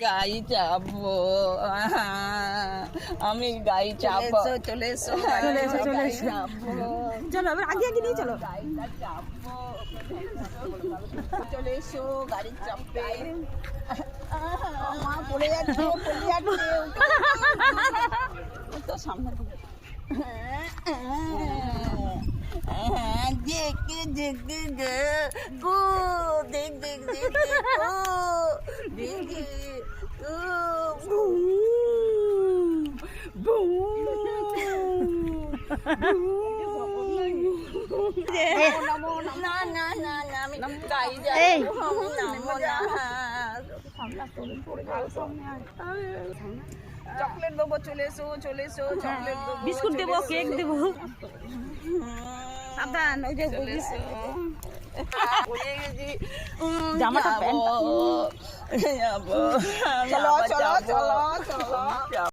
গাড়ি চাপবো, আমি গাড়ি চাপবো। চলে এসো, চলে এসো, চলে এসো। চলো এবার আগে আগে নিয়ে চলো। গাড়িটা চাপবো, চলে এসো, গাড়ি চাপবে। মা পড়ে যাচ্ছে, পড়ে যাচ্ছে। তো সামনে দেখে দেখে গে গো, দেখ দেখ দেখ গো, দেখে গো, না না না না, আমি গাড়ি যাবো, আমি নামবো না। চকলেট দেবো, চলে এসো, চলে এসো, চকলেট দেবো, বিস্কুট দেবো, কেক দেবো। সাবধান, ওই যে জামাটা চলো চলো চলো চলো।